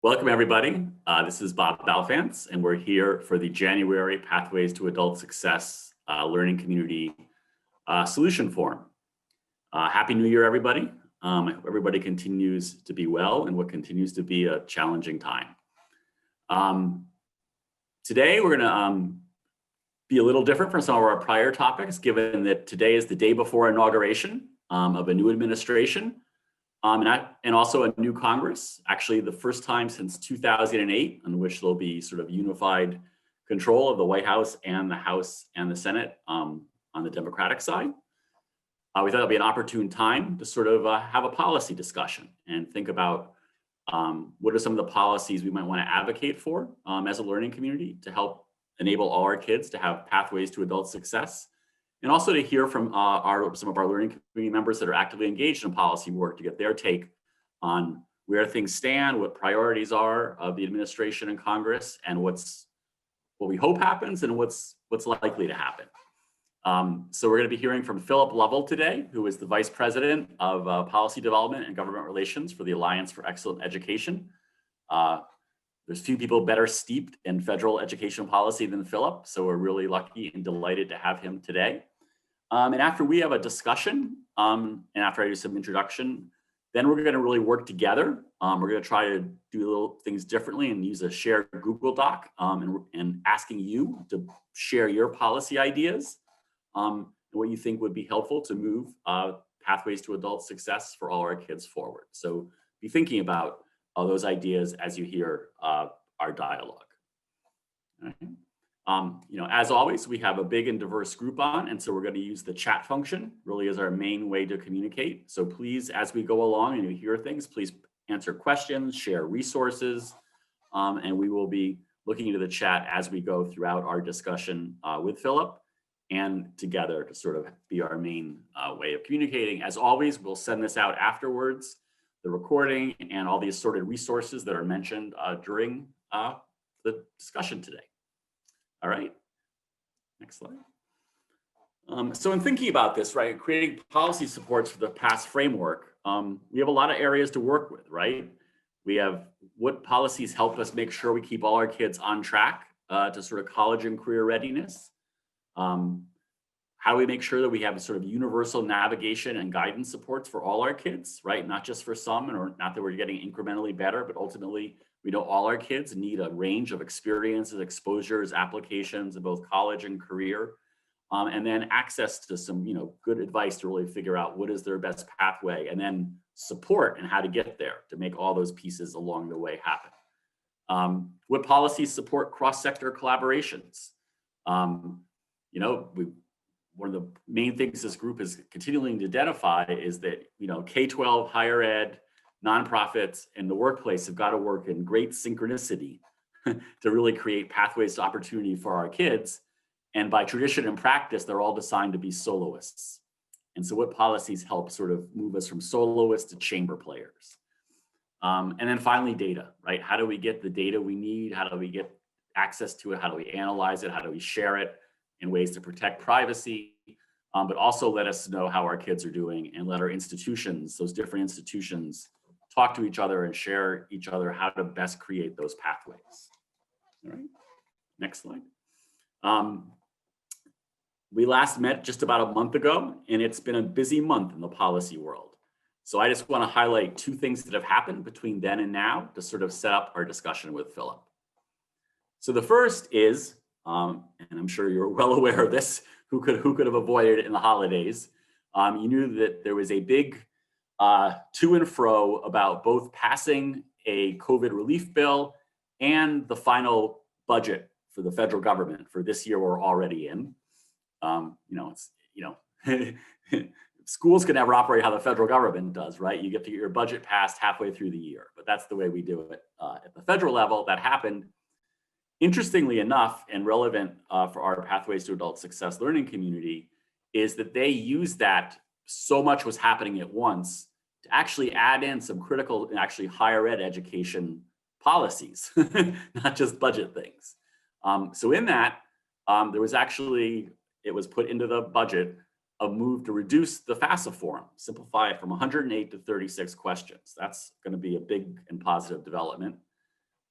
Welcome, everybody. This is Bob Balfance, and we're here for the January Pathways to Adult Success Learning Community Solution Forum. Happy New Year, everybody. I hope everybody continues to be well in what continues to be a challenging time. Today, we're going to be a little different from some of our prior topics, given that today is the day before inauguration of a new administration. And also a new Congress, actually the first time since 2008, in which there'll be sort of unified control of the White House and the Senate on the Democratic side. We thought it'd be an opportune time to sort of have a policy discussion and think about what are some of the policies we might want to advocate for as a learning community to help enable all our kids to have pathways to adult success. And also to hear from some of our learning community members that are actively engaged in policy work to get their take on where things stand, what priorities are of the administration and Congress, and what we hope happens and what's likely to happen. So we're going to be hearing from Phillip Lovell today, who is the Vice President of Policy Development and Government Relations for the Alliance for Excellent Education. There's few people better steeped in federal education policy than Phillip, so we're really lucky and delighted to have him today. And after we have a discussion, and after I do some introduction, then we're going to really work together. We're going to try to do little things differently and use a shared Google Doc and asking you to share your policy ideas and what you think would be helpful to move pathways to adult success for all our kids forward. So be thinking about those ideas as you hear our dialogue. All right. As always, we have a big and diverse group on, and so we're going to use the chat function really as our main way to communicate. So please, as we go along and you hear things, please answer questions, share resources, and we will be looking into the chat as we go throughout our discussion with Phillip and together to sort of be our main way of communicating. As always, we'll send this out afterwards, the recording and all the assorted resources that are mentioned during the discussion today. All right, next slide. So in thinking about this, right, creating policy supports for the past framework, we have a lot of areas to work with, right? We have what policies help us make sure we keep all our kids on track to sort of college and career readiness. How do we make sure that we have sort of universal navigation and guidance supports for all our kids, right? Not just for some, or not that we're getting incrementally better, but ultimately we know all our kids need a range of experiences, exposures, applications in both college and career, and then access to some, good advice to really figure out what is their best pathway, and then support and how to get there to make all those pieces along the way happen. What policies support cross-sector collaborations? One of the main things this group is continuing to identify is that, K-12, higher ed, nonprofits, and the workplace have got to work in great synchronicity to really create pathways to opportunity for our kids. And by tradition and practice, they're all designed to be soloists. And so what policies help sort of move us from soloists to chamber players? And then finally, data, right? How do we get the data we need? How do we get access to it? How do we analyze it? How do we share it in ways to protect privacy, but also let us know how our kids are doing and let our institutions, those different institutions, talk to each other and share each other how to best create those pathways. All right, next slide. We last met just about a month ago, and it's been a busy month in the policy world. So I just want to highlight two things that have happened between then and now to sort of set up our discussion with Phillip. So the first is, and I'm sure you're well aware of this, who could have avoided it in the holidays. You knew that there was a big to and fro about both passing a COVID relief bill and the final budget for the federal government for this year we're already in. Schools can never operate how the federal government does, right? You get to get your budget passed halfway through the year, but that's the way we do it at the federal level. That happened. Interestingly enough, and relevant for our Pathways to Adult Success learning community, is that they used that so much was happening at once to actually add in some critical and actually higher ed education policies, not just budget things. So in that, there was actually, it was put into the budget, a move to reduce the FAFSA form, simplify it from 108 to 36 questions. That's going to be a big and positive development.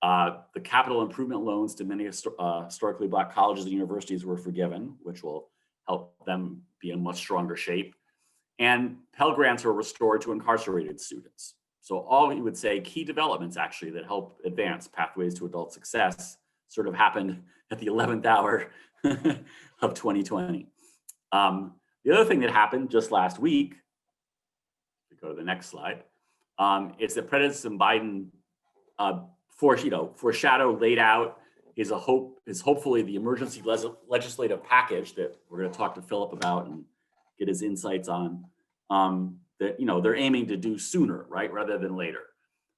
The capital improvement loans to many historically Black colleges and universities were forgiven, which will help them be in much stronger shape. And Pell Grants were restored to incarcerated students. So all we would say key developments actually that help advance pathways to adult success sort of happened at the 11th hour of 2020. The other thing that happened just last week, if we go to the next slide, is that President Biden foreshadowed, laid out is hopefully the emergency legislative package that we're going to talk to Phillip about and get his insights on, that they're aiming to do sooner, right, rather than later.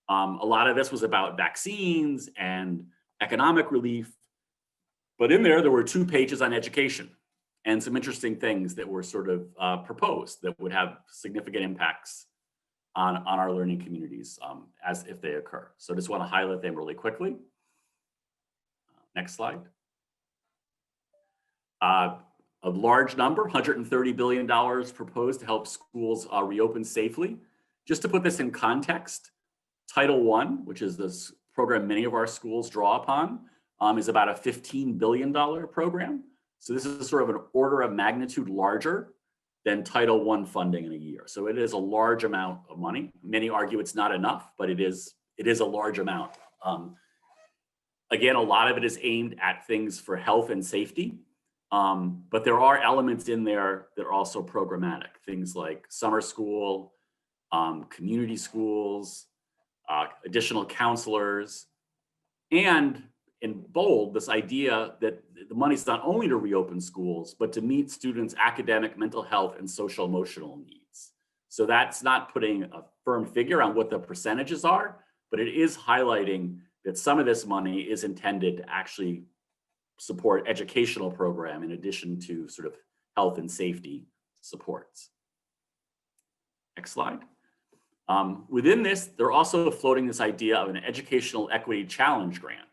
A lot of this was about vaccines and economic relief, but in there were 2 pages on education and some interesting things that were sort of proposed that would have significant impacts on our learning communities as if they occur. So I just want to highlight them really quickly. Next slide. A large number, $130 billion proposed to help schools reopen safely. Just to put this in context, Title I, which is this program many of our schools draw upon, is about a $15 billion program. So this is sort of an order of magnitude larger than Title I funding in a year. So it is a large amount of money. Many argue it's not enough, but it is a large amount. Again, a lot of it is aimed at things for health and safety. But there are elements in there that are also programmatic, things like summer school, community schools, additional counselors, and in bold, this idea that the money's not only to reopen schools, but to meet students' academic, mental health, and social emotional needs. So that's not putting a firm figure on what the percentages are, but it is highlighting that some of this money is intended to actually support educational program in addition to sort of health and safety supports. Next slide. Within this, they're also floating this idea of an educational equity challenge grant,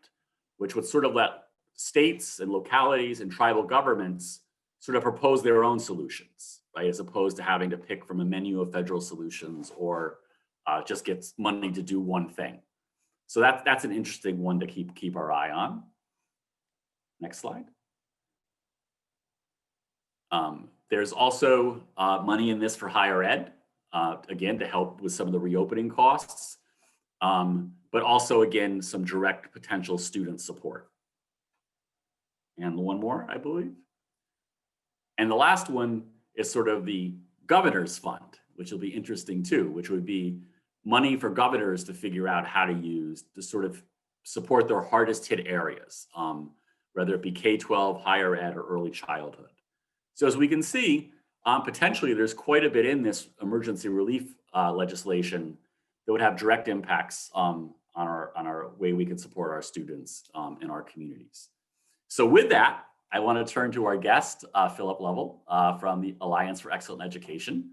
which would sort of let states and localities and tribal governments sort of propose their own solutions, right? As opposed to having to pick from a menu of federal solutions or just get money to do one thing. So that's an interesting one to keep our eye on. Next slide. There's also money in this for higher ed, again, to help with some of the reopening costs, but also, again, some direct potential student support. And one more, I believe. And the last one is sort of the governor's fund, which will be interesting too, which would be money for governors to figure out how to use to sort of support their hardest hit areas, whether it be K-12, higher ed, or early childhood. So as we can see, potentially there's quite a bit in this emergency relief legislation that would have direct impacts on our way we can support our students in our communities. So with that, I want to turn to our guest, Phillip Lovell from the Alliance for Excellent Education,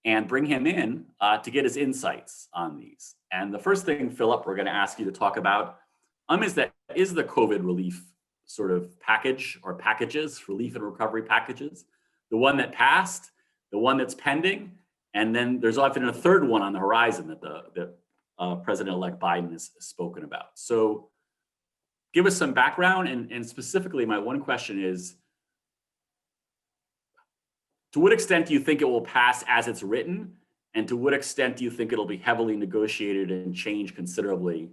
and bring him in to get his insights on these. And the first thing, Phillip, we're going to ask you to talk about is the COVID relief sort of package or packages, relief and recovery packages, the one that passed, the one that's pending, and then there's often a third one on the horizon that President-elect Biden has spoken about. So give us some background, and specifically my one question is, to what extent do you think it will pass as it's written? And to what extent do you think it'll be heavily negotiated and changed considerably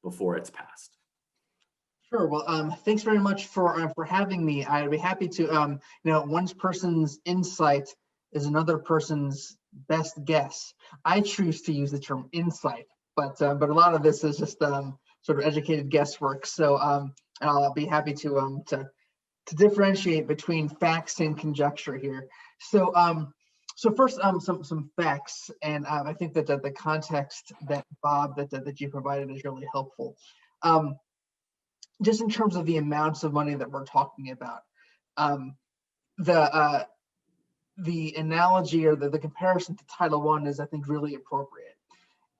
before it's passed? Sure. Well, thanks very much for having me. I'd be happy to. One person's insight is another person's best guess. I choose to use the term insight, but a lot of this is just sort of educated guesswork. So I'll be happy to differentiate between facts and conjecture here. So first, some facts, and I think that the context that Bob that you provided is really helpful. Just in terms of the amounts of money that we're talking about, the analogy or the comparison to Title I is, I think, really appropriate.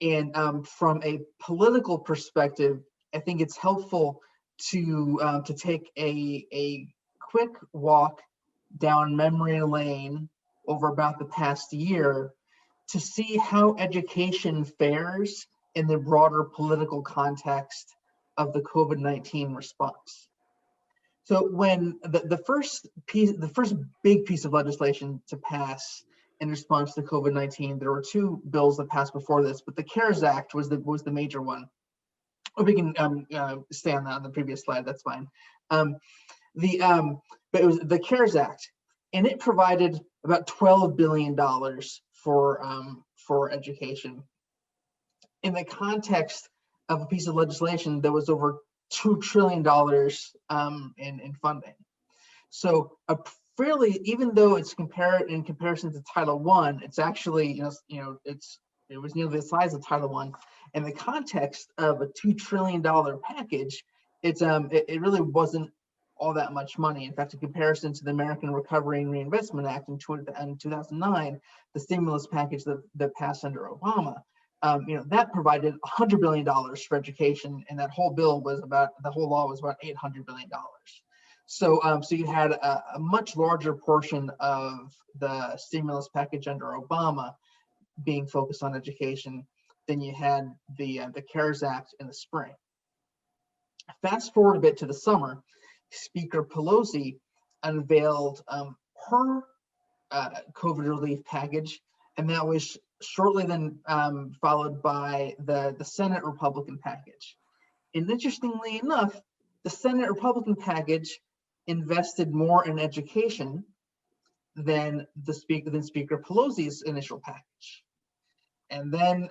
And from a political perspective, I think it's helpful to take a quick walk down memory lane over about the past year to see how education fares in the broader political context of the COVID-19 response. So when the first big piece of legislation to pass in response to COVID-19, there were two bills that passed before this, but the CARES Act was the major one. Or we can stay on the previous slide. That's fine. But it was the CARES Act, and it provided about $12 billion for education. In the context of a piece of legislation that was over $2 trillion in funding. So a fairly, even though it's in comparison to Title I, it's actually, it was nearly the size of Title I. In the context of a $2 trillion package, it really wasn't all that much money. In fact, in comparison to the American Recovery and Reinvestment Act in 2009, the stimulus package that passed under Obama, that provided $100 billion for education, and that whole law was about $800 billion. So you had a much larger portion of the stimulus package under Obama being focused on education than you had the CARES Act in the spring. Fast forward a bit to the summer, Speaker Pelosi unveiled her COVID relief package, and that was shortly then followed by the Senate Republican package. And interestingly enough, the Senate Republican package invested more in education than Speaker Pelosi's initial package. And then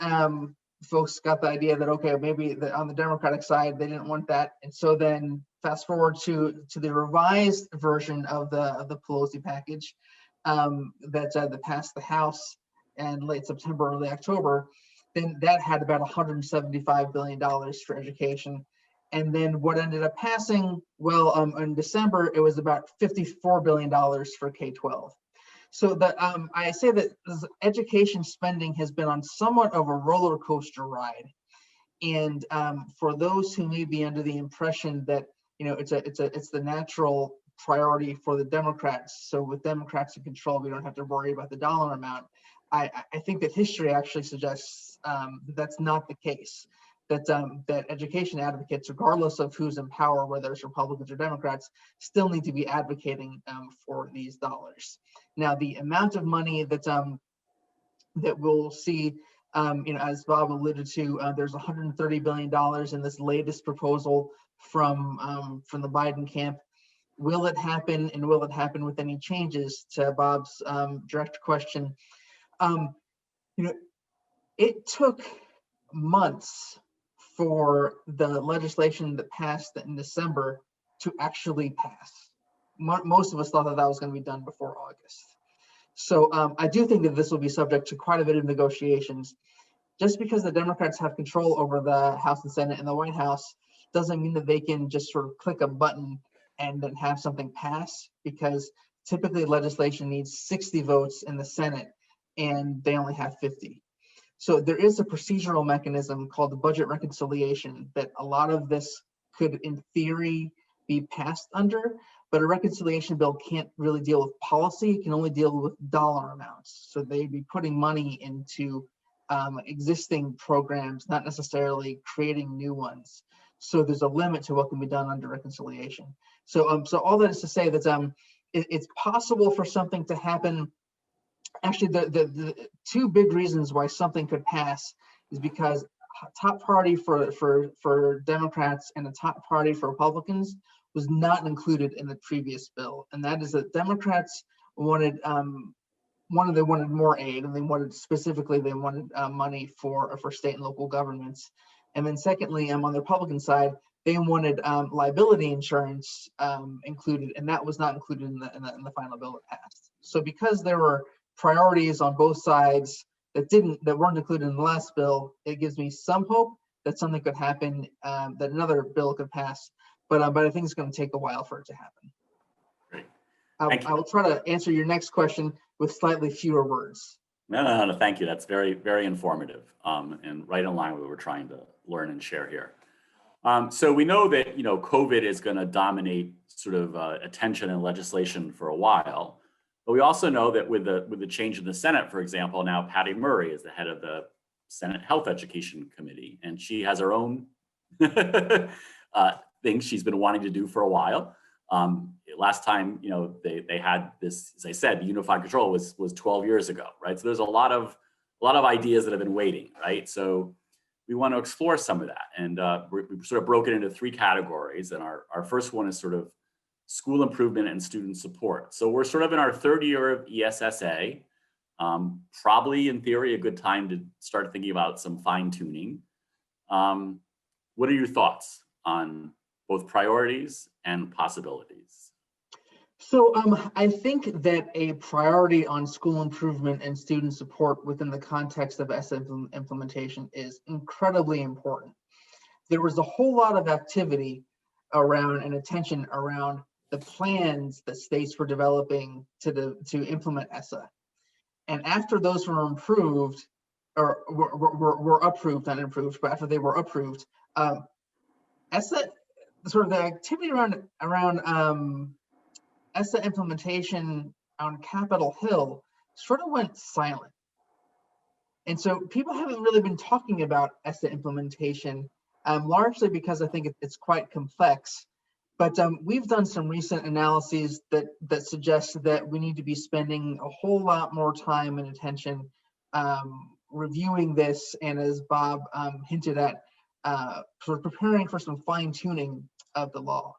folks got the idea that, okay, maybe on the Democratic side, they didn't want that. And so then fast forward to the revised version of the Pelosi package that passed the House in late September, early October. Then that had about $175 billion for education. And then what ended up passing, well, in December, it was about $54 billion for K-12. So I say that education spending has been on somewhat of a roller coaster ride. And for those who may be under the impression that, it's the natural priority for the Democrats. So with Democrats in control, we don't have to worry about the dollar amount. I think that history actually suggests that's not the case. That education advocates, regardless of who's in power, whether it's Republicans or Democrats, still need to be advocating for these dollars. Now, the amount of money that we'll see, as Bob alluded to, there's $130 billion in this latest proposal from the Biden camp. Will it happen, and will it happen with any changes? To Bob's direct question, it took months for the legislation that passed in December to actually pass. Most of us thought that was going to be done before August. So I do think that this will be subject to quite a bit of negotiations. Just because the Democrats have control over the House and Senate and the White House doesn't mean that they can just sort of click a button and then have something pass, because typically legislation needs 60 votes in the Senate and they only have 50. So there is a procedural mechanism called the budget reconciliation that a lot of this could, in theory, be passed under, but a reconciliation bill can't really deal with policy. It can only deal with dollar amounts. So they'd be putting money into existing programs, not necessarily creating new ones. So there's a limit to what can be done under reconciliation. So all that is to say that it's possible for something to happen. Actually, the two big reasons why something could pass is because top priority for Democrats and the top priority for Republicans was not included in the previous bill, and that is that Democrats wanted they wanted more aid, and they wanted money for state and local governments, and then secondly, on the Republican side, they wanted liability insurance included, and that was not included in the final bill that passed. So because there were priorities on both sides that weren't included in the last bill, it gives me some hope that something could happen, that another bill could pass, but I think it's going to take a while for it to happen. Great. I will try to answer your next question with slightly fewer words. No, thank you. That's very, very informative, and right in line with what we're trying to learn and share here. So we know that COVID is going to dominate sort of attention and legislation for a while. But we also know that with the change in the Senate, for example, now Patty Murray is the head of the Senate Health Education Committee, and she has her own things she's been wanting to do for a while. Last time, they had this, as I said, the unified control was 12 years ago, right? So there's a lot of ideas that have been waiting, right? So we want to explore some of that, and we've sort of broken into 3 categories. And our first one is sort of school improvement and student support. So we're sort of in our 3rd year of ESSA. Probably in theory, a good time to start thinking about some fine tuning. What are your thoughts on both priorities and possibilities? So I think that a priority on school improvement and student support within the context of ESSA implementation is incredibly important. There was a whole lot of activity around and attention around the plans that states were developing to implement ESSA. And after those were improved, or were approved, not improved, but after they were approved, ESSA, sort of the activity around ESSA implementation on Capitol Hill sort of went silent. And so people haven't really been talking about ESSA implementation, largely because I think it's quite complex. But we've done some recent analyses that suggest that we need to be spending a whole lot more time and attention reviewing this, and as Bob hinted at, sort of preparing for some fine tuning of the law.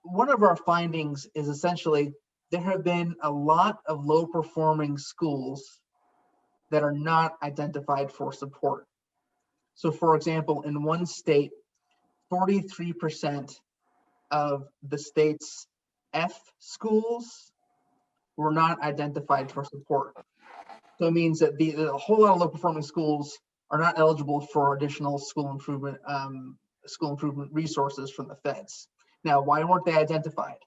One of our findings is essentially there have been a lot of low performing schools that are not identified for support. So for example, in one state, 43% of the state's F schools were not identified for support. So it means that a whole lot of low performing schools are not eligible for additional school improvement resources from the feds. Now, why weren't they identified?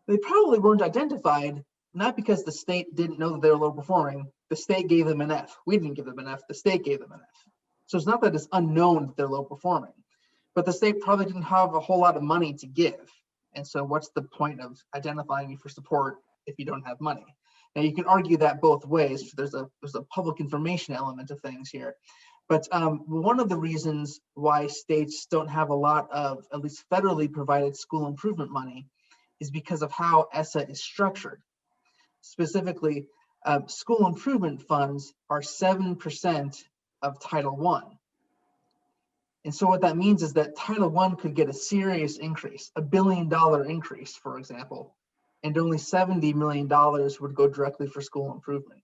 They probably weren't identified not because the state didn't know that they were low performing. The state gave them an F. We didn't give them an F. The state gave them an F. So it's not that it's unknown that they're low performing, but the state probably didn't have a whole lot of money to give. And so what's the point of identifying you for support if you don't have money? Now you can argue that both ways. There's a public information element of things here. But one of the reasons why states don't have a lot of, at least federally provided, school improvement money is because of how ESSA is structured. Specifically, school improvement funds are 7% of Title I. And so what that means is that Title I could get a serious increase, $1 billion increase, for example, and only $70 million would go directly for school improvement.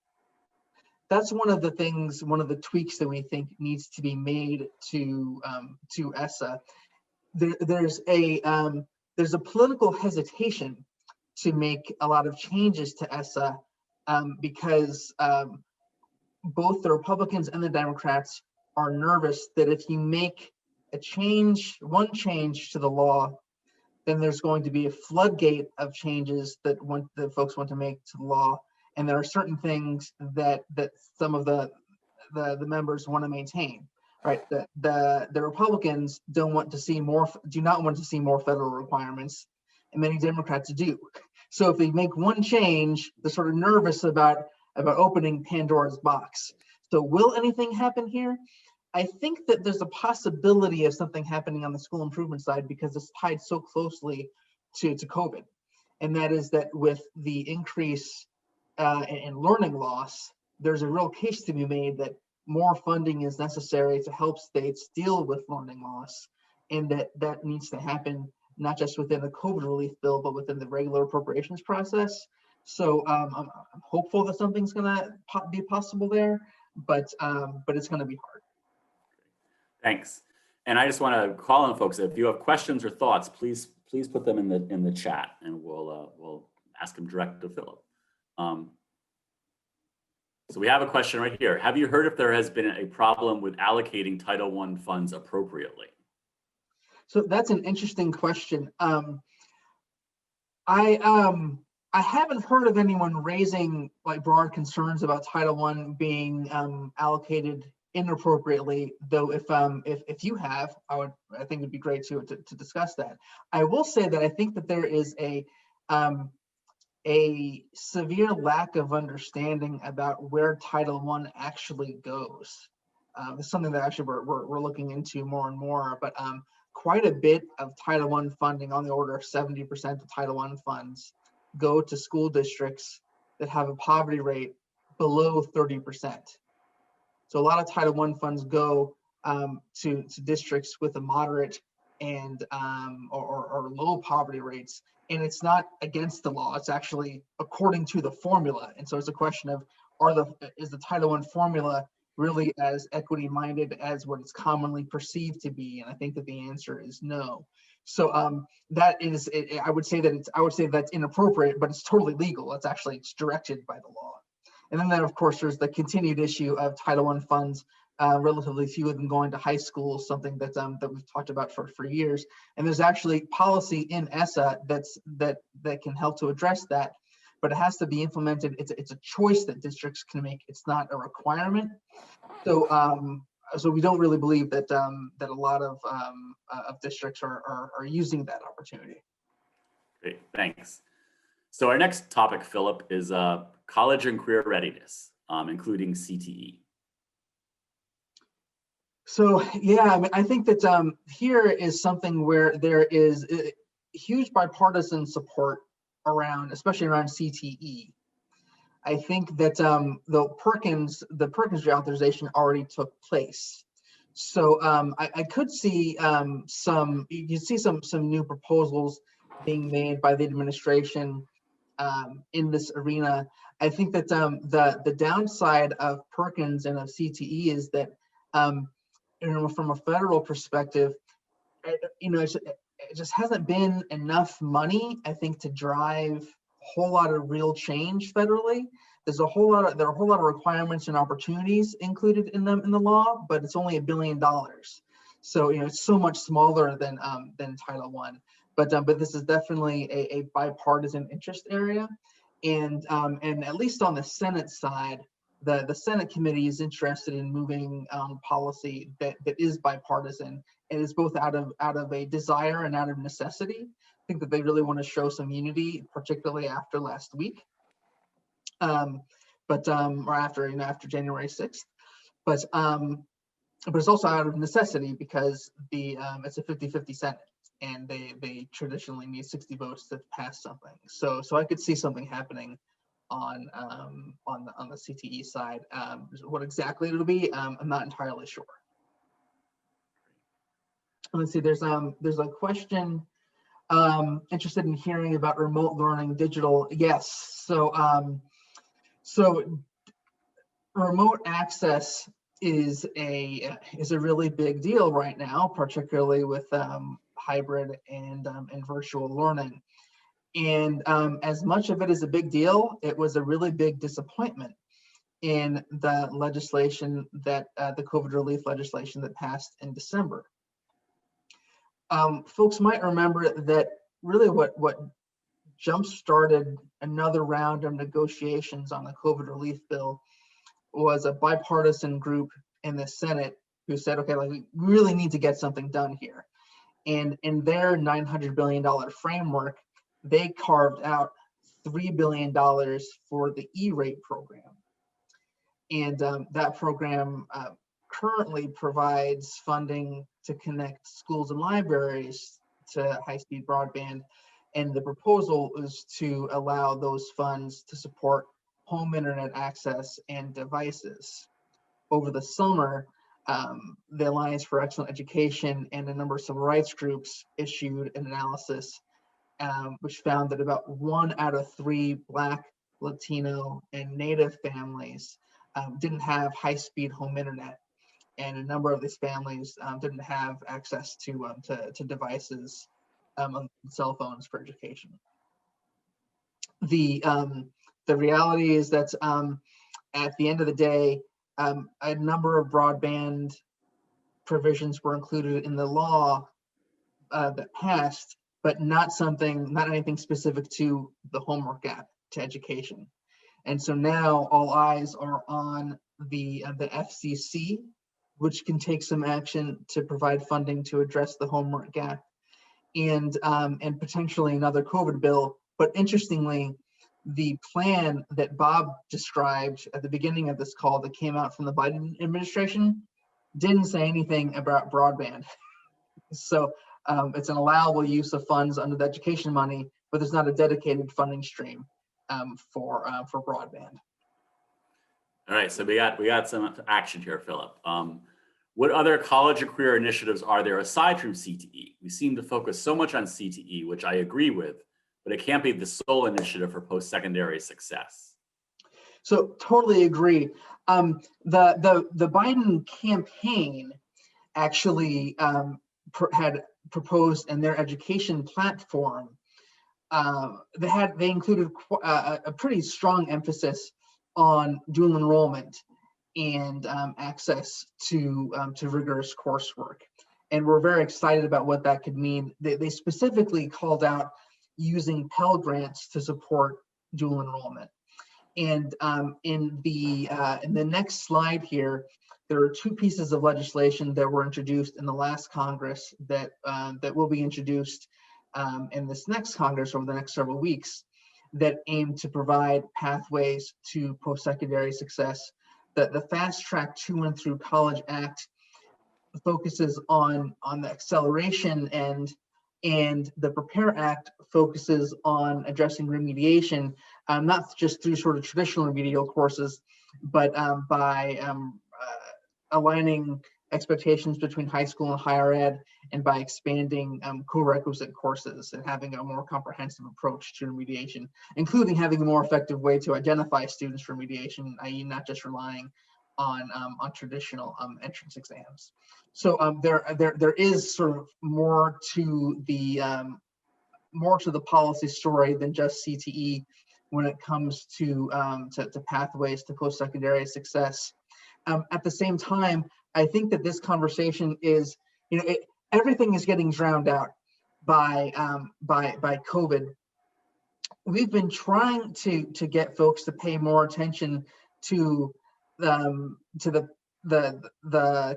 That's one of the things, one of the tweaks that we think needs to be made to ESSA. There's a political hesitation to make a lot of changes to ESSA because both the Republicans and the Democrats are nervous that if you make one change to the law, then there's going to be a floodgate of changes that folks want to make to the law. And there are certain things that some of the members want to maintain, right? The Republicans do not want to see more federal requirements, and many Democrats do. So if they make one change, they're sort of nervous about opening Pandora's box. So will anything happen here? I think that there's a possibility of something happening on the school improvement side because it's tied so closely to COVID. And that is that with the increase in learning loss, there's a real case to be made that more funding is necessary to help states deal with learning loss. And that needs to happen not just within the COVID relief bill, but within the regular appropriations process. So I'm hopeful that something's gonna be possible there, but it's gonna be hard. Thanks. And I just want to call on folks, if you have questions or thoughts, please put them in the chat, and we'll ask them direct to Philip. So we have a question right here. Have you heard if there has been a problem with allocating Title I funds appropriately? So that's an interesting question. I haven't heard of anyone raising like broad concerns about Title I being allocated inappropriately, though if you have, I think it'd be great to discuss that. I will say that I think that there is a severe lack of understanding about where Title I actually goes. It's something that actually we're looking into more and more, but quite a bit of Title I funding, on the order of 70% of Title I funds, go to school districts that have a poverty rate below 30%. So a lot of Title I funds go to districts with a moderate and or low poverty rates, and it's not against the law. It's actually according to the formula. And so it's a question of, is the Title I formula really as equity minded as what it's commonly perceived to be? And I think that the answer is no. So that is, I would say that's inappropriate, but it's totally legal. It's directed by the law. And then of course, there's the continued issue of Title I funds, relatively few of them going to high school, something that we've talked about for years. And there's actually policy in ESSA that can help to address that, but it has to be implemented. It's a choice that districts can make. It's not a requirement. So so we don't really believe that that a lot of districts are using that opportunity. Great, thanks. So our next topic, Philip, is college and career readiness, including CTE. So yeah, I mean, I think that here is something where there is huge bipartisan support around, especially around CTE. I think that the Perkins reauthorization already took place. So I could see you can see some new proposals being made by the administration in this arena. I think that the downside of Perkins and of CTE is that from a federal perspective, it just hasn't been enough money, I think, to drive a whole lot of real change federally. There are a whole lot of requirements and opportunities included in the law, but it's only $1 billion. So it's so much smaller than Title I. But this is definitely a bipartisan interest area, and at least on the Senate side, the Senate committee is interested in moving policy that is bipartisan, and is both out of a desire and out of necessity. I think that they really want to show some unity, particularly after last week, or after January 6th. But it's also out of necessity because it's a 50-50 Senate, and they traditionally need 60 votes to pass something. So I could see something happening on the CTE side. What exactly it'll be, I'm not entirely sure. Let's see. There's a question interested in hearing about remote learning, digital. Yes. So remote access is a really big deal right now, particularly with hybrid and virtual learning. And as much of it is a big deal, it was a really big disappointment in the legislation that the COVID relief legislation that passed in December. Folks might remember that really what jump-started another round of negotiations on the COVID relief bill was a bipartisan group in the Senate who said, okay, we really need to get something done here. And in their $900 billion framework, they carved out $3 billion for the E-rate program. And that program currently provides funding to connect schools and libraries to high-speed broadband. And the proposal is to allow those funds to support home internet access and devices. Over the summer, the Alliance for Excellent Education and a number of civil rights groups issued an analysis which found that about 1 out of 3 Black, Latino, and Native families didn't have high-speed home internet, and a number of these families didn't have access to devices, on cell phones for education. The reality is that at the end of the day, a number of broadband provisions were included in the law that passed, but not anything specific to the homework gap to education. And so now all eyes are on the FCC, which can take some action to provide funding to address the homework gap, and potentially another COVID bill. But interestingly, the plan that Bob described at the beginning of this call that came out from the Biden administration didn't say anything about broadband. So It's an allowable use of funds under the education money, but there's not a dedicated funding stream for broadband. All right, so we got some action here, Philip. What other college and career initiatives are there aside from CTE? We seem to focus so much on CTE, which I agree with, but it can't be the sole initiative for post-secondary success. So totally agree. The Biden campaign actually had proposed in their education platform. They included a pretty strong emphasis on dual enrollment and access to rigorous coursework, and we're very excited about what that could mean. They specifically called out using Pell Grants to support dual enrollment. And in the next slide here, there are two pieces of legislation that were introduced in the last Congress that will be introduced in this next Congress over the next several weeks that aim to provide pathways to post-secondary success. The Fast Track to and Through College Act focuses on the acceleration end, and the Prepare Act focuses on addressing remediation, not just through sort of traditional remedial courses, but by aligning expectations between high school and higher ed, and by expanding co-requisite courses and having a more comprehensive approach to remediation, including having a more effective way to identify students for remediation, i.e. not just relying on traditional entrance exams. So there is sort of more to the policy story than just CTE when it comes to pathways to post-secondary success. At the same time, I think that this conversation is, everything is getting drowned out by COVID. We've been trying to get folks to pay more attention to the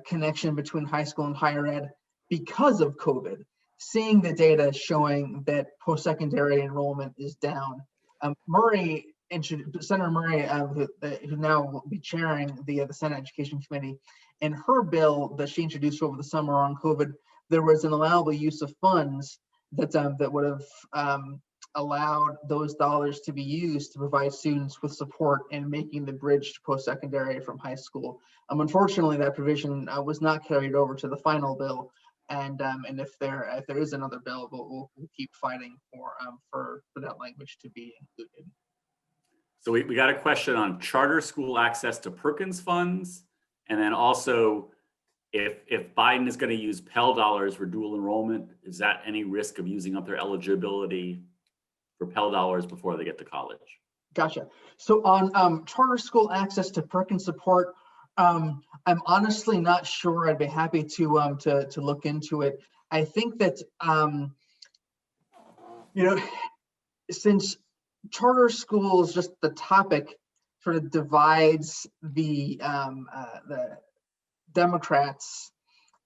connection between high school and higher ed because of COVID, seeing the data showing that post-secondary enrollment is down. Senator Murray, who now will be chairing the Senate Education Committee, in her bill that she introduced over the summer on COVID, there was an allowable use of funds that would have allowed those dollars to be used to provide students with support in making the bridge to post-secondary from high school. Unfortunately, that provision was not carried over to the final bill, and if there is another bill, we'll keep fighting for that language to be included. So we got a question on charter school access to Perkins funds, and then also if Biden is going to use Pell dollars for dual enrollment, is that any risk of using up their eligibility for Pell dollars before they get to college? Gotcha. So on charter school access to Perkins support, I'm honestly not sure. I'd be happy to look into it. I think that since charter schools, just the topic sort of divides the Democrats,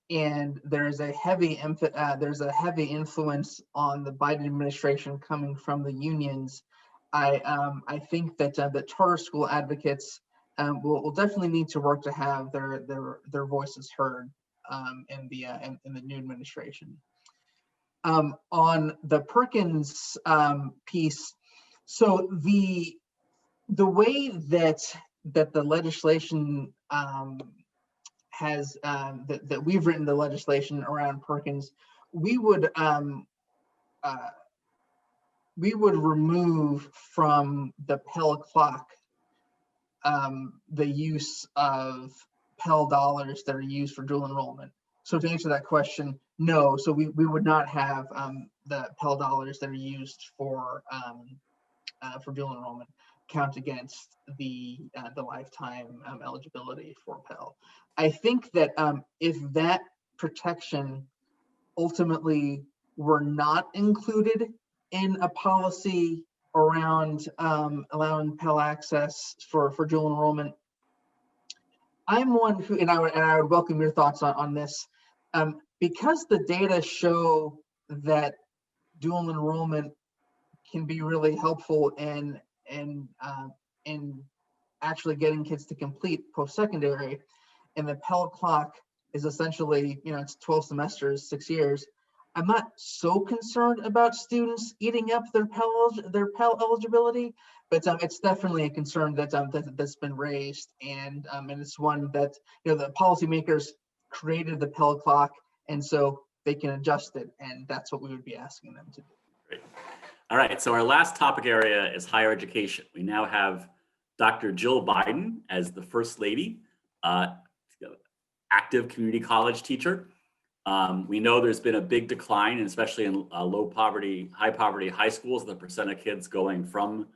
and there's a heavy influence on the Biden administration coming from the unions. I think that the charter school advocates will definitely need to work to have their voices heard in the new administration. On the Perkins piece, so the way that the legislation has that we've written the legislation around Perkins, we would remove from the Pell clock the use of Pell dollars that are used for dual enrollment. So to answer that question, no. So we would not have the Pell dollars that are used for dual enrollment count against the lifetime eligibility for Pell. I think that if that protection ultimately were not included in a policy around allowing Pell access for dual enrollment, I'm one who, and I would welcome your thoughts on this, because the data show that dual enrollment can be really helpful in actually getting kids to complete post-secondary, and the Pell clock is essentially, it's 12 semesters, 6 years. I'm not so concerned about students eating up their Pell eligibility, but it's definitely a concern that's been raised, and it's one that the policymakers created the Pell clock, and so they can adjust it, and that's what we would be asking them to do. Great. All right, so our last topic area is higher education. We now have Dr. Jill Biden as the First Lady, active community college teacher. We know there's been a big decline, and especially in low poverty, high schools, the percent of kids going from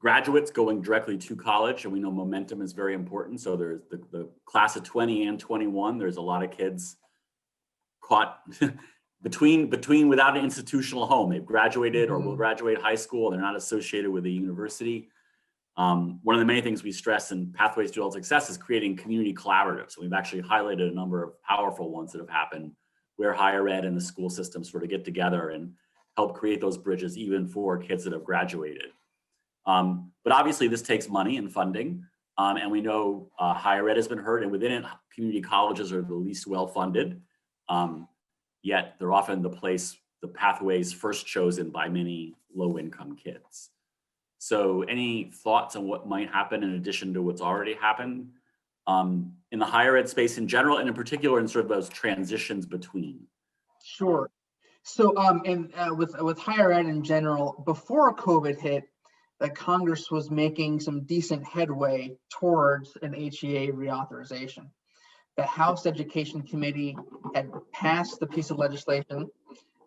graduates going directly to college, and we know momentum is very important. So there's the class of 20 and 21, there's a lot of kids caught between without an institutional home. They've graduated or will graduate high school, they're not associated with a university. One of the main things we stress in Pathways to Adult Success is creating community collaboratives. So we've actually highlighted a number of powerful ones that have happened where higher ed and the school system sort of get together and help create those bridges even for kids that have graduated. But obviously this takes money and funding, and we know higher ed has been hurt, and within it, community colleges are the least well-funded, yet they're often the pathways first chosen by many low-income kids. So any thoughts on what might happen in addition to what's already happened in the higher ed space in general, and in particular in sort of those transitions between? Sure. So with higher ed in general, before COVID hit, that Congress was making some decent headway towards an HEA reauthorization. The House Education Committee had passed the piece of legislation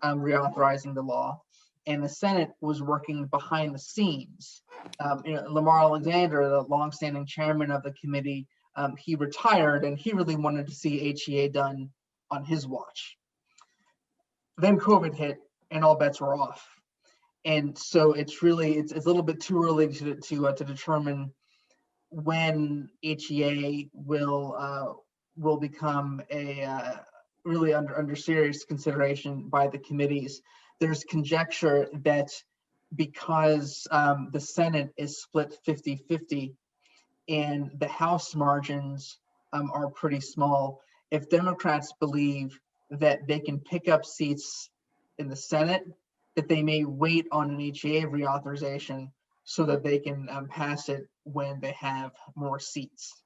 reauthorizing the law, and the Senate was working behind the scenes. Lamar Alexander, the longstanding chairman of the committee, he retired, and he really wanted to see HEA done on his watch. Then COVID hit, and all bets were off. And so it's a little bit too early to determine when HEA will become a really under serious consideration by the committees. There's conjecture that because the Senate is split 50-50 and the House margins are pretty small, if Democrats believe that they can pick up seats in the Senate, that they may wait on an HEA reauthorization so that they can pass it when they have more seats.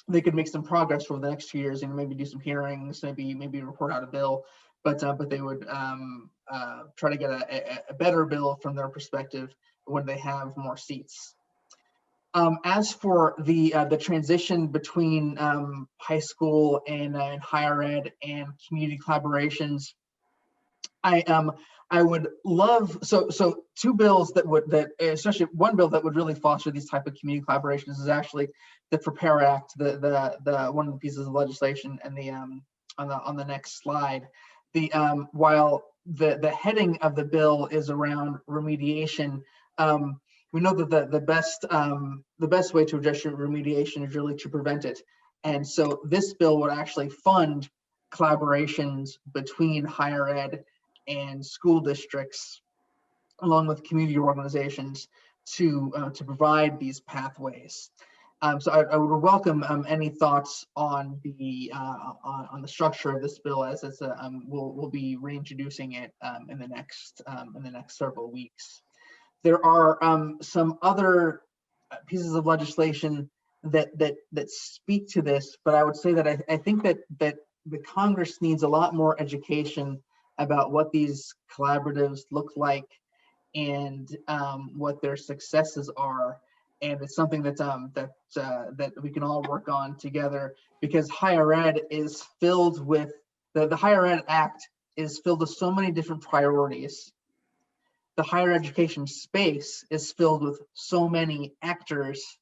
They could make some progress over the next 2 years and maybe do some hearings, maybe report out a bill, but they would try to get a better bill from their perspective when they have more seats. As for the transition between high school and higher ed and community collaborations, I would love so two bills especially one bill that would really foster these type of community collaborations is actually the Prepare Act, the one of the pieces of legislation, and the on the next slide. While the heading of the bill is around remediation, we know that the best way to address your remediation is really to prevent it, and so this bill would actually fund collaborations between higher ed and school districts, along with community organizations, to provide these pathways. So I would welcome any thoughts on the structure of this bill, as it's we'll be reintroducing it in the next several weeks. There are some other pieces of legislation that speak to this, but I would say that I think that the Congress needs a lot more education about what these collaboratives look like and what their successes are, and it's something that we can all work on together, because higher ed is filled with the Higher Ed Act is filled with so many different priorities. The higher education space is filled with so many actors,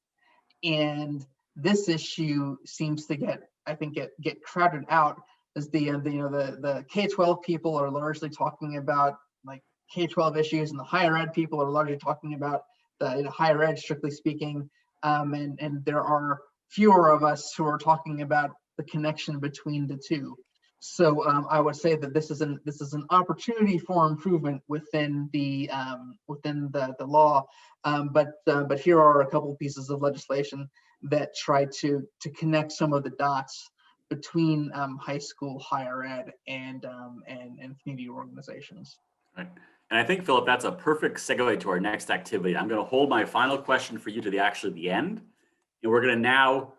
and this issue seems to get crowded out, as the K-12 people are largely talking about like K-12 issues, and the higher ed people are largely talking about the higher ed, strictly speaking, and there are fewer of us who are talking about the connection between the two. So I would say that this is an opportunity for improvement within the law, but here are a couple pieces of legislation that try to connect some of the dots between high school, higher ed, and community organizations. Right. And I think, Philip, that's a perfect segue to our next activity. I'm going to hold my final question for you to the end, and we're going to now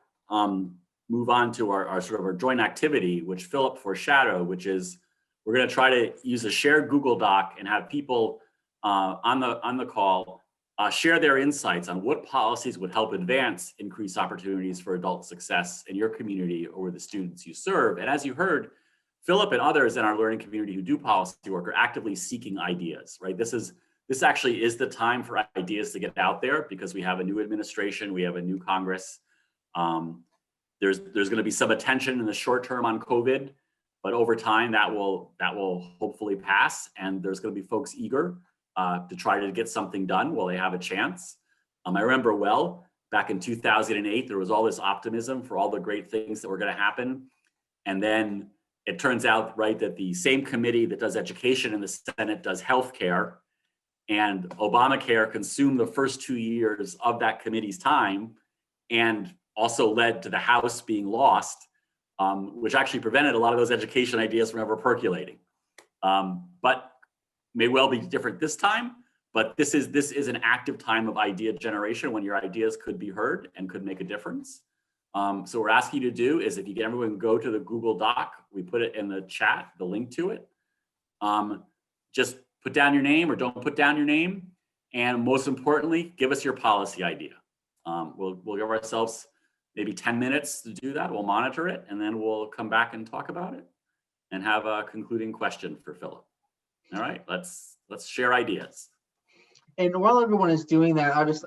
move on to our sort of our joint activity, which Philip foreshadowed, which is we're going to try to use a shared Google Doc and have people on the call share their insights on what policies would help advance increased opportunities for adult success in your community or the students you serve. And as you heard, Philip and others in our learning community who do policy work are actively seeking ideas, right? This actually is the time for ideas to get out there because we have a new administration, we have a new Congress. There's going to be some attention in the short term on COVID, but over time that will hopefully pass, and there's going to be folks eager to try to get something done while they have a chance. I remember well back in 2008 there was all this optimism for all the great things that were going to happen, and then it turns out, right, that the same committee that does education in the Senate does healthcare, and Obamacare consumed the first 2 years of that committee's time, and also led to the House being lost, which actually prevented a lot of those education ideas from ever percolating. But may well be different this time, but this is an active time of idea generation when your ideas could be heard and could make a difference. So what we're asking you to do is, if you get everyone go to the Google Doc, we put it in the chat, the link to it. Just put down your name or don't put down your name. And most importantly, give us your policy idea. We'll give ourselves maybe 10 minutes to do that. We'll monitor it, and then we'll come back and talk about it and have a concluding question for Philip. All right, let's share ideas. And while everyone is doing that, I'll just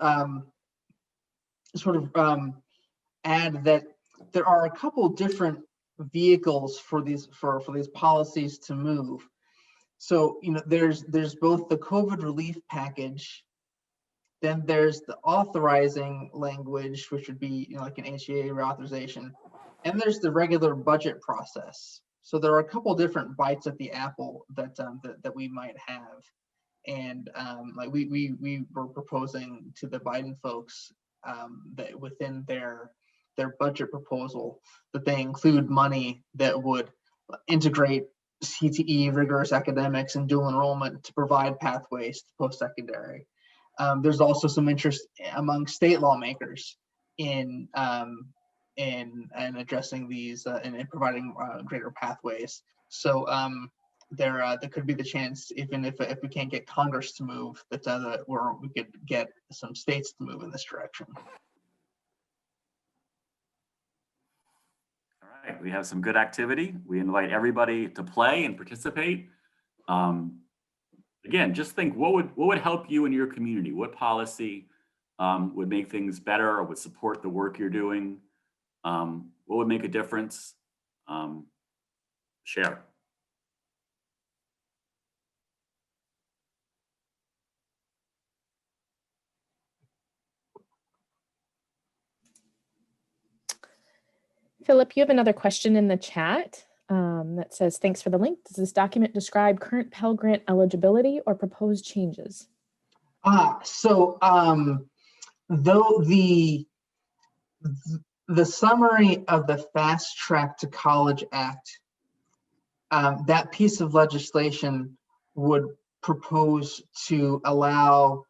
add that there are a couple different vehicles for these policies to move. So, there's both the COVID relief package, then there's the authorizing language, which would be like an HEA reauthorization, and there's the regular budget process. So there are a couple different bites at the apple that we might have, and like we were proposing to the Biden folks that within their budget proposal that they include money that would integrate CTE, rigorous academics, and dual enrollment to provide pathways to post-secondary. There's also some interest among state lawmakers in addressing these and providing greater pathways. So there could be the chance, even if we can't get Congress to move, that we could get some states to move in this direction. All right, we have some good activity. We invite everybody to play and participate. Again, just think, what would help you in your community? What policy would make things better or would support the work you're doing? What would make a difference? Share. Philip, you have another question in the chat that says, thanks for the link. Does this document describe current Pell Grant eligibility or proposed changes? Though the summary of the Fast Track to College Act, that piece of legislation would propose to allow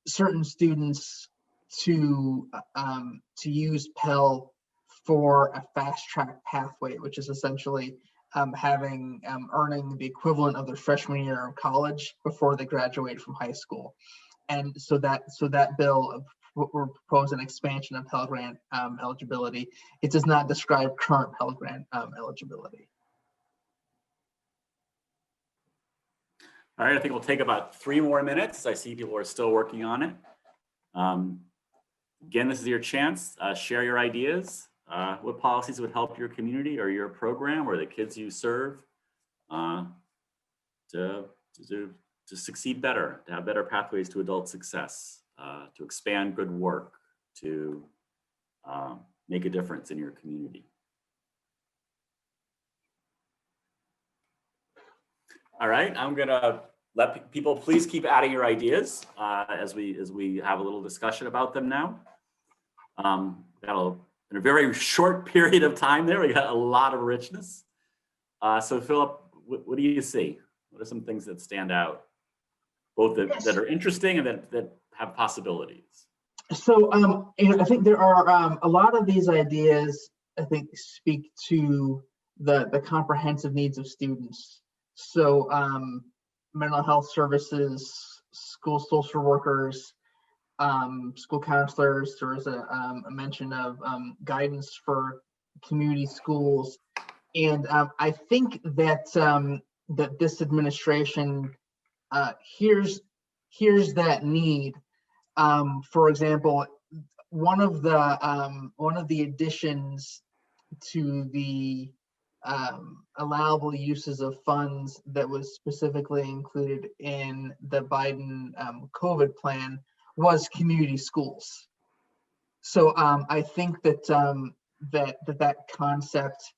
certain students to use Pell for a fast track pathway, which is essentially earning the equivalent of their freshman year of college before they graduate from high school. And so that bill will propose an expansion of Pell Grant eligibility. It does not describe current Pell Grant eligibility. All right, I think we'll take about 3 more minutes. I see people are still working on it. Again, this is your chance. Share your ideas. What policies would help your community or your program or the kids you serve to succeed better, to have better pathways to adult success, to expand good work, to make a difference in your community. All right, I'm gonna let people please keep adding your ideas as we have a little discussion about them now. Got in a very short period of time there, we got a lot of richness. So Philip, what do you see? What are some things that stand out, both that are interesting and that have possibilities? So, I think there are a lot of these ideas, I think, speak to the comprehensive needs of students. So, mental health services, school social workers, school counselors. There was a mention of guidance for community schools, and I think that that this administration hears that need. For example, one of the additions to the allowable uses of funds that was specifically included in the Biden COVID plan was community schools. So I think that that concept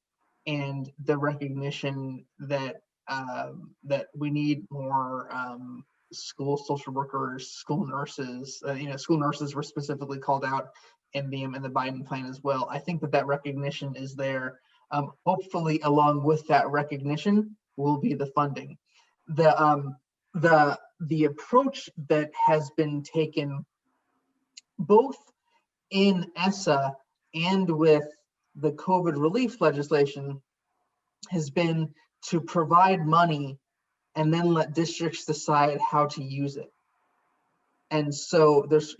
and the recognition that that we need more school social workers, school nurses. School nurses were specifically called out in the Biden plan as well. I think that recognition is there. Hopefully, along with that recognition, will be the funding. The approach that has been taken, both in ESSA and with the COVID relief legislation, has been to provide money and then let districts decide how to use it. And so there's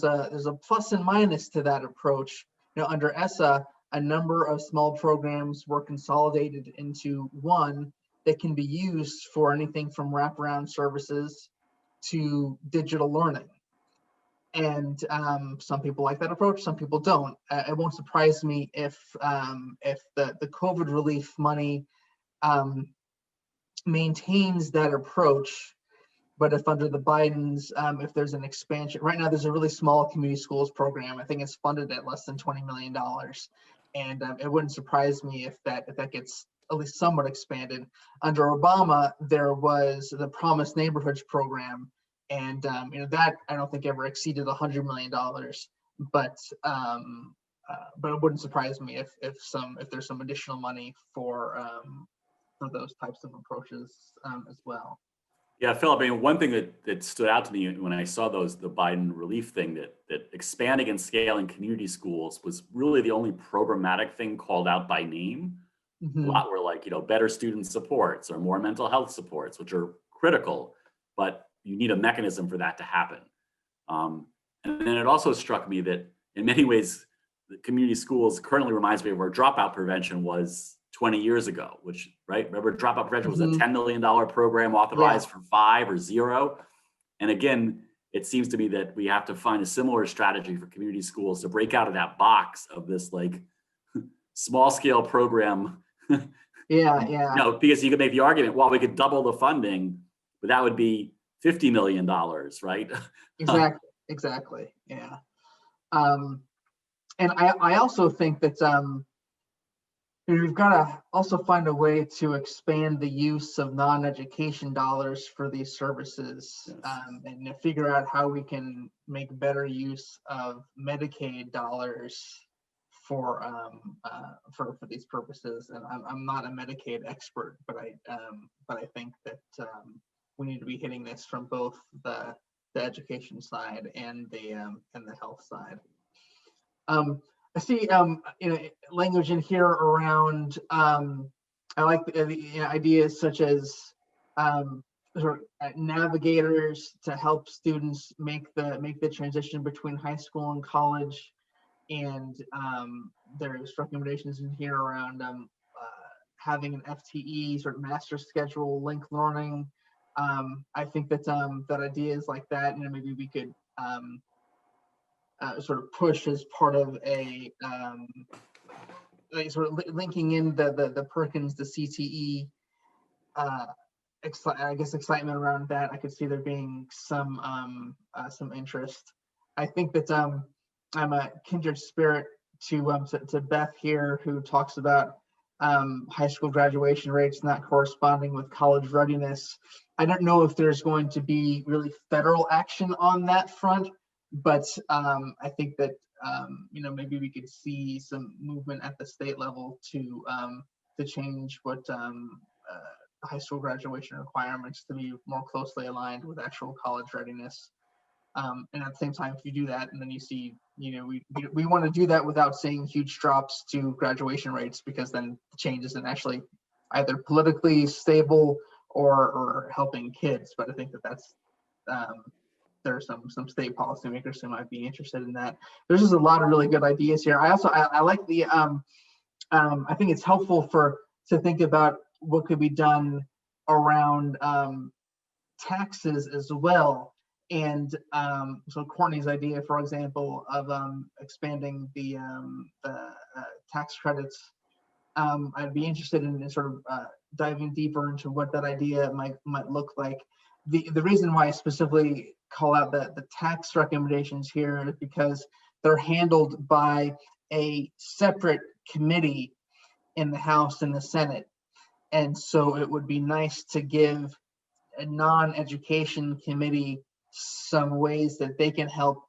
a plus and minus to that approach. Under ESSA, a number of small programs were consolidated into one that can be used for anything from wraparound services to digital learning. And some people like that approach, some people don't. It won't surprise me if the COVID relief money maintains that approach. But if under the Bidens, if there's an expansion, right now there's a really small community schools program. I think it's funded at less than $20 million. And it wouldn't surprise me if that gets at least somewhat expanded. Under Obama, there was the Promised Neighborhoods program. And that I don't think ever exceeded $100 million. But it wouldn't surprise me if there's some additional money for those types of approaches as well. Yeah, Philip, one thing that stood out to me when I saw the Biden relief thing, that expanding and scaling community schools was really the only programmatic thing called out by name. Mm-hmm. A lot were like, better student supports or more mental health supports, which are critical, but you need a mechanism for that to happen. And then it also struck me that in many ways, the community schools currently reminds me of where dropout prevention was 20 years ago, which, right? Remember, dropout prevention was a $10 million program authorized for 5 or 0. And again, it seems to me that we have to find a similar strategy for community schools to break out of that box of this like small scale program. Yeah. Because you could make the argument, well, we could double the funding, but that would be $50 million, right? Exactly. Yeah. And I also think that we've got to also find a way to expand the use of non-education dollars for these services. Yes. And figure out how we can make better use of Medicaid dollars for these purposes. And I'm not a Medicaid expert, but I think that we need to be hitting this from both the education side and the health side. I see language in here around I like the ideas such as sort of navigators to help students make the transition between high school and college, and there's recommendations in here around having an FTE sort of master schedule linked learning. I think that that ideas like that, maybe we could sort of push as part of a sort of linking in the Perkins, the CTE, I guess excitement around that. I could see there being some interest. I think that I'm a kindred spirit to Beth here, who talks about high school graduation rates not corresponding with college readiness. I don't know if there's going to be really federal action on that front, but I think that maybe we could see some movement at the state level to change what high school graduation requirements to be more closely aligned with actual college readiness. And at the same time, if you do that, and then you see, we want to do that without seeing huge drops to graduation rates, because then the change isn't actually either politically stable or helping kids. But I think that's there are some state policymakers who might be interested in that. There's just a lot of really good ideas here. I like the I think it's helpful to think about what could be done around taxes as well. And so Courtney's idea, for example, of expanding the tax credits, I'd be interested in sort of diving deeper into what that idea might look like. The reason why I specifically call out the tax recommendations here is because they're handled by a separate committee in the House and the Senate. And so it would be nice to give a non-education committee some ways that they can help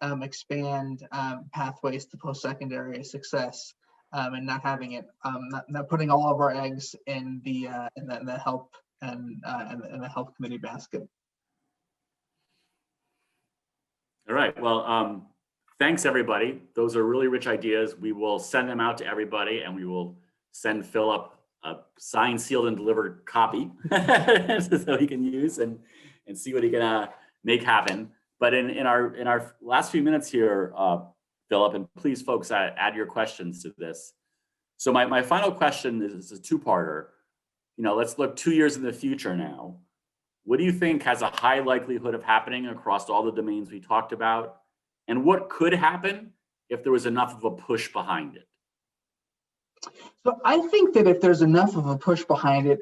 expand pathways to post-secondary success, and not having it, not putting all of our eggs in the help and the health committee basket. All right. Well, thanks everybody. Those are really rich ideas. We will send them out to everybody, and we will send Philip a signed, sealed, and delivered copy so he can use and see what he can make happen. But in our last few minutes here, Philip, and please folks add your questions to this. So my final question is a two-parter. Let's look 2 years in the future now. What do you think has a high likelihood of happening across all the domains we talked about? And what could happen if there was enough of a push behind it? So I think that if there's enough of a push behind it,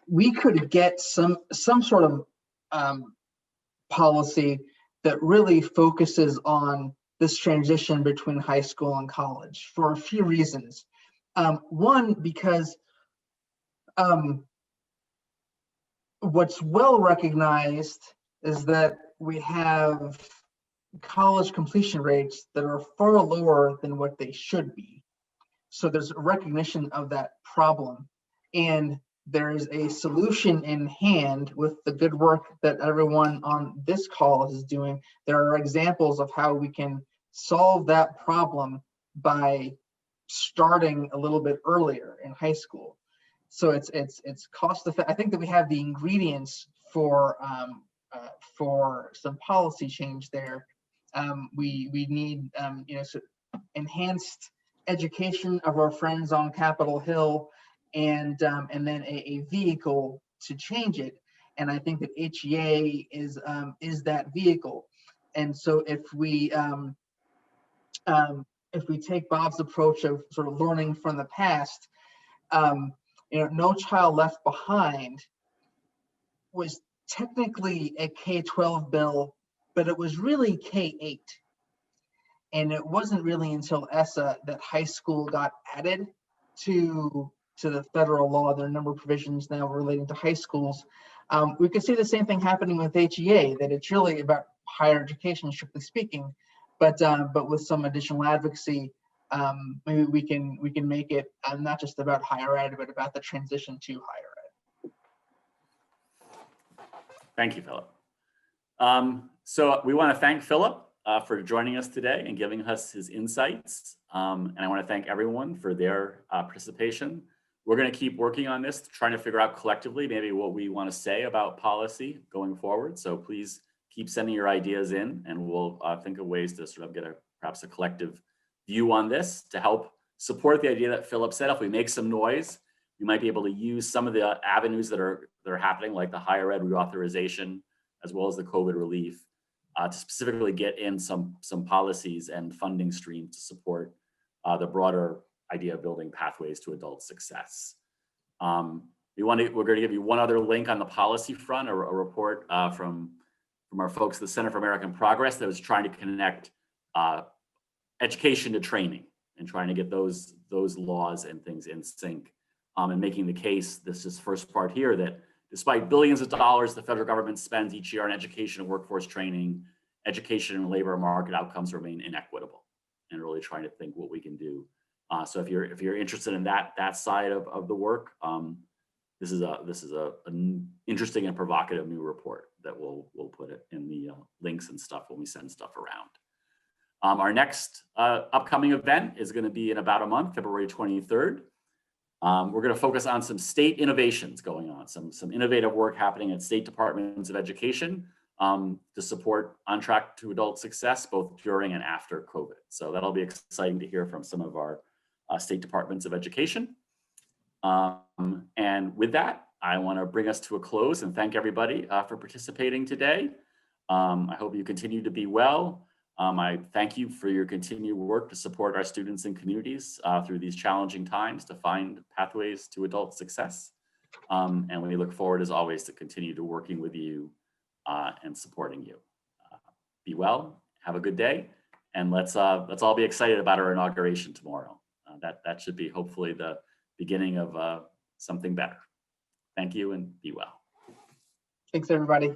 we could get some sort of policy that really focuses on this transition between high school and college for a few reasons. One, because what's well recognized is that we have college completion rates that are far lower than what they should be. So there's a recognition of that problem, and there's a solution in hand with the good work that everyone on this call is doing. There are examples of how we can solve that problem by starting a little bit earlier in high school. So it's cost effective. I think that we have the ingredients for some policy change there. We need enhanced education of our friends on Capitol Hill, and then a vehicle to change it. And I think that HEA is that vehicle. And so if we take Bob's approach of sort of learning from the past, No Child Left Behind was technically a K-12 bill, but it was really K-8. And it wasn't really until ESSA that high school got added to the federal law. There are a number of provisions now relating to high schools. We could see the same thing happening with HEA, that it's really about higher education, strictly speaking, but with some additional advocacy, maybe we can make it not just about higher ed, but about the transition to higher ed. Thank you, Philip. So we want to thank Philip for joining us today and giving us his insights. And I want to thank everyone for their participation. We're going to keep working on this, trying to figure out collectively maybe what we want to say about policy going forward. So please keep sending your ideas in, and we'll think of ways to sort of get perhaps a collective view on this to help support the idea that Philip said. If we make some noise, we might be able to use some of the avenues that are happening, like the higher ed reauthorization, as well as the COVID relief, to specifically get in some policies and funding streams to support the broader idea of building pathways to adult success. We're going to give you one other link on the policy front, a report from our folks at the Center for American Progress that was trying to connect education to training and trying to get those laws and things in sync, and making the case, this is first part here, that despite billions of dollars the federal government spends each year on education and workforce training, education and labor market outcomes remain inequitable. and really trying to think what we can do. So if you're interested in that side of the work, this is an interesting and provocative new report that we'll put it in the links and stuff when we send stuff around. Our next upcoming event is going to be in about a month, February 23rd. We're going to focus on some state innovations going on, some innovative work happening at state departments of education to support on track to adult success, both during and after COVID. So that'll be exciting to hear from some of our state departments of education. And with that, I want to bring us to a close and thank everybody for participating today. I hope you continue to be well. I thank you for your continued work to support our students and communities through these challenging times to find pathways to adult success. And we look forward, as always, to continue to working with you and supporting you. Be well, have a good day, and let's all be excited about our inauguration tomorrow. That should be hopefully the beginning of something better. Thank you and be well. Thanks, everybody.